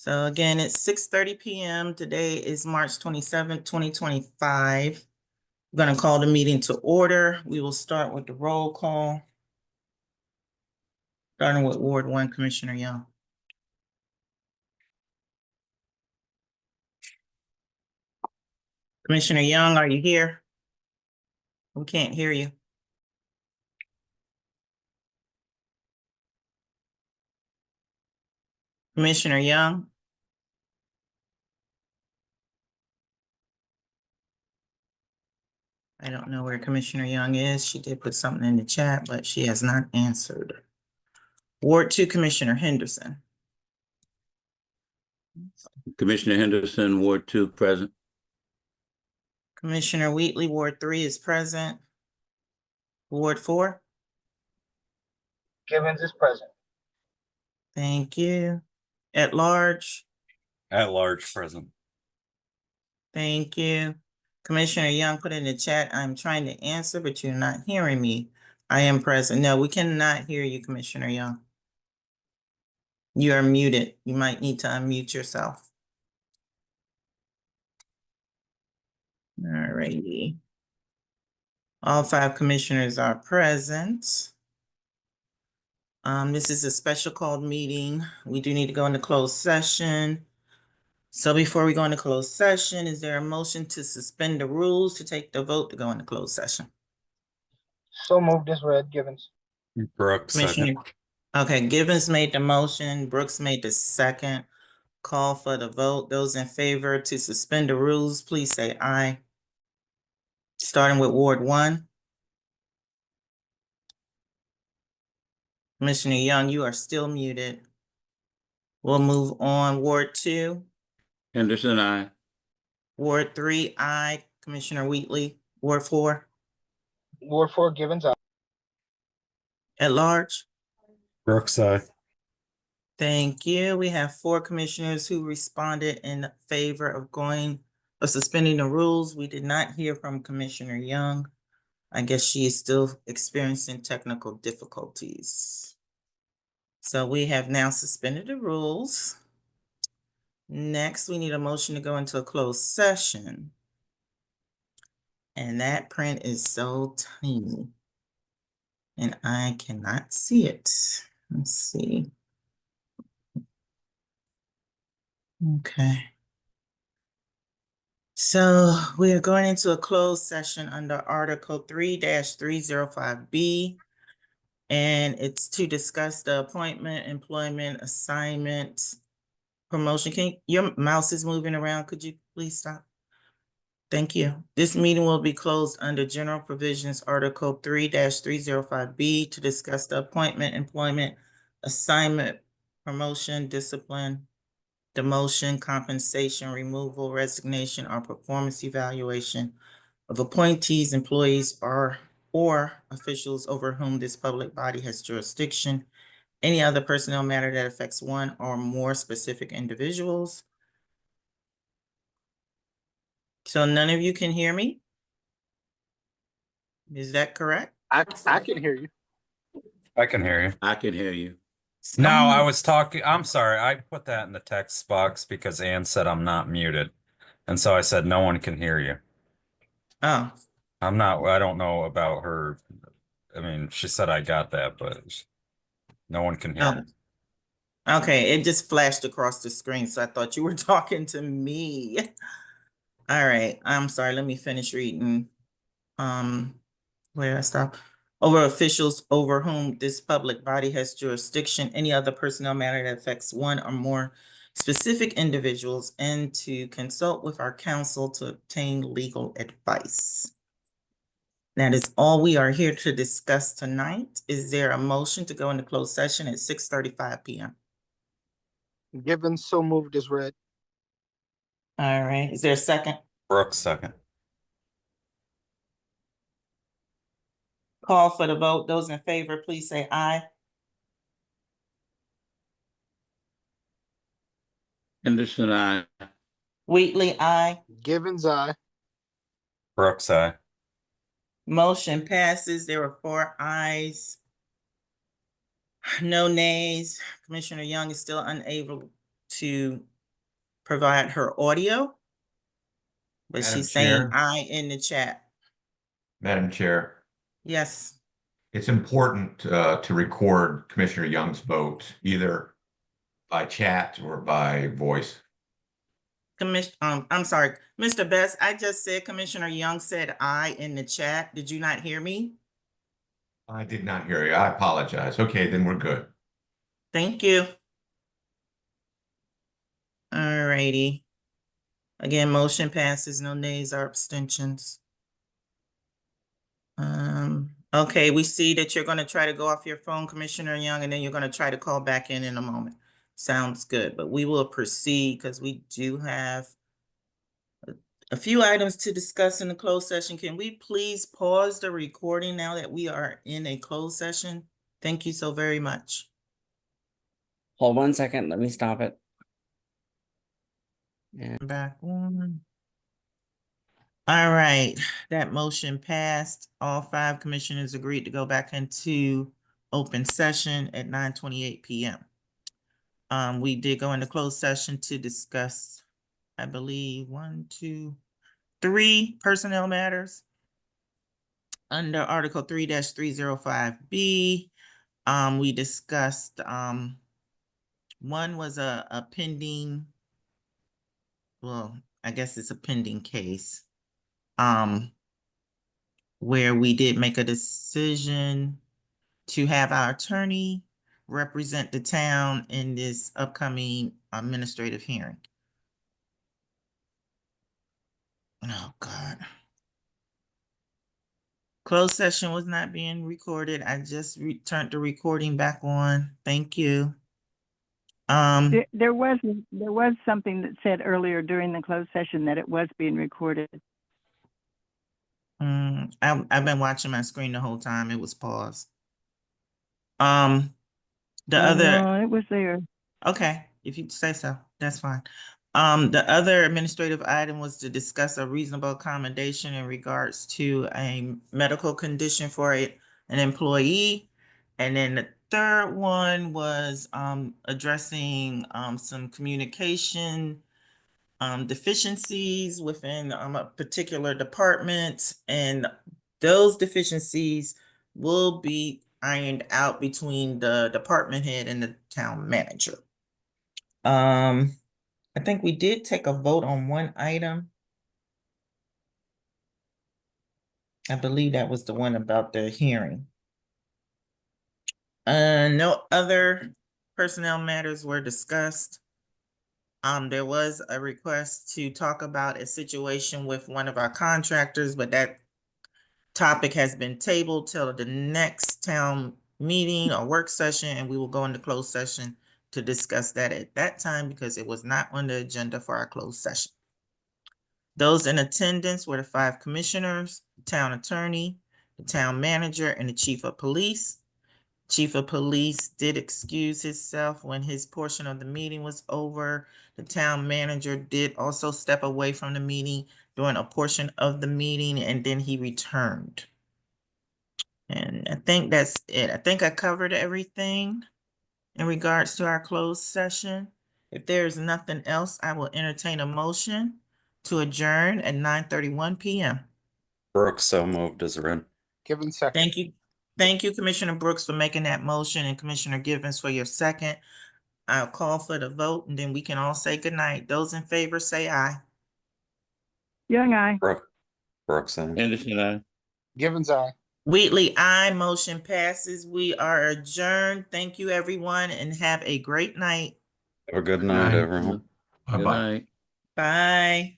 So again, it's 6:30 p.m. Today is March 27th, 2025. I'm going to call the meeting to order. We will start with the roll call. Starting with Ward 1, Commissioner Young. Commissioner Young, are you here? We can't hear you. Commissioner Young? I don't know where Commissioner Young is. She did put something in the chat, but she has not answered. Ward 2, Commissioner Henderson. Commissioner Henderson, Ward 2, present. Commissioner Wheatley, Ward 3 is present. Ward 4? Givens is present. Thank you. At large? At large, present. Thank you. Commissioner Young put in the chat, I'm trying to answer, but you're not hearing me. I am present. No, we cannot hear you, Commissioner Young. You are muted. You might need to unmute yourself. All righty. All 5 commissioners are present. This is a special called meeting. We do need to go into closed session. So before we go into closed session, is there a motion to suspend the rules to take the vote to go into closed session? So moved as read, Givens. Brooks, second. Commissioner. Okay, Givens made the motion, Brooks made the second. Call for the vote. Those in favor to suspend the rules, please say aye. Starting with Ward 1. Commissioner Young, you are still muted. We'll move on. Ward 2. Henderson, aye. Ward 3, aye. Commissioner Wheatley. Ward 4. Ward 4, Givens, aye. At large? Brooks, aye. Thank you. We have 4 commissioners who responded in favor of suspending the rules. We did not hear from Commissioner Young. I guess she is still experiencing technical difficulties. So we have now suspended the rules. Next, we need a motion to go into a closed session. And that print is so tiny. And I cannot see it. Let's see. Okay. So we are going into a closed session under Article 3-305B. And it's to discuss the appointment, employment, assignment, promotion. Your mouse is moving around. Could you please stop? Thank you. This meeting will be closed under General Provisions, Article 3-305B to discuss the appointment, employment, assignment, promotion, discipline, demotion, compensation, removal, resignation, or performance evaluation of appointees, employees, or officials over whom this public body has jurisdiction, any other personnel matter that affects one or more specific individuals. So none of you can hear me? Is that correct? I can hear you. I can hear you. I can hear you. No, I was talking. I'm sorry. I put that in the text box because Ann said I'm not muted. And so I said, no one can hear you. Oh, I don't know about her. I mean, she said I got that, but no one can hear me. Okay. It just flashed across the screen, so I thought you were talking to me. All right. I'm sorry. Let me finish reading. Where did I stop? Over officials over whom this public body has jurisdiction, any other personnel matter that affects one or more specific individuals, and to consult with our counsel to obtain legal advice. That is all we are here to discuss tonight. Is there a motion to go into closed session at 6:35 p.m.? Givens, so moved as read. All right. Is there a second? Brooks, second. Call for the vote. Those in favor, please say aye. Henderson, aye. Wheatley, aye. Givens, aye. Brooks, aye. Motion passes. There were 4 ayes. No nays. Commissioner Young is still unable to provide her audio. But Madam she's saying Chair. aye in the chat. Madam Chair, Yes, it's important to record Commissioner Young's vote either by chat or by voice. I'm sorry, Mr. Best, I just said Commissioner Young said aye in the chat. Did you not hear me? I did not hear you. I apologize. Okay, then we're good. Thank you. All righty. Again, motion passes, no nays or abstentions. Okay, we see that you're gonna try to go off your phone, Commissioner Young, and then you're gonna try to call back in a moment. Sounds good, but we will proceed because we do have a few items to discuss in the closed session. Can we please pause the recording now that we are in a closed session? Thank you so very much. Hold 1 second, let me stop it. Yeah. Back on. All right, that motion passed. All 5 commissioners agreed to go back into open session at 9:28 p.m. We did go into closed session to discuss, I believe, 1, 2, 3 personnel matters. Under Article 3-305B, we discussed, one was a pending, well, I guess it's a pending case. Where we did make a decision to have our attorney represent the town in this upcoming administrative hearing. Oh, God. Closed session was not being recorded. I just turned the recording back on. Thank you. There was something that said earlier during the closed session that it was being recorded. I've been watching my screen the whole time. It was paused. The Oh, other, no, it was there. okay, if you say so, that's fine. The other administrative item was to discuss a reasonable accommodation in regards to a medical condition for an employee. And then the third one was addressing some communication deficiencies within a particular department, and those deficiencies will be ironed out between the department head and the town manager. I think we did take a vote on one item. I believe that was the one about the hearing. No other personnel matters were discussed. There was a request to talk about a situation with one of our contractors, but that topic has been tabled till the next town meeting or work session, and we will go into closed session to discuss that at that time because it was not on the agenda for our closed session. Those in attendance were the 5 commissioners, the town attorney, the town manager, and the chief of police. Chief of Police did excuse himself when his portion of the meeting was over. The town manager did also step away from the meeting during a portion of the meeting, and then he returned. And I think that's it. I think I covered everything in regards to our closed session. If there's nothing else, I will entertain a motion to adjourn at 9:31 p.m. Brooks so moved as read. Givens second. Thank you. Thank you, Commissioner Brooks, for making that motion, and Commissioner Givens for your second. I'll call for the vote, and then we can all say goodnight. Those in favor say aye. Young, I. Brooks aye. Henderson, aye. Givens aye. Wheatley, aye. Motion passes. We are adjourned. Thank you, everyone, and have a great night. Have a good night, Aye. everyone. Good Bye-bye. night. Bye.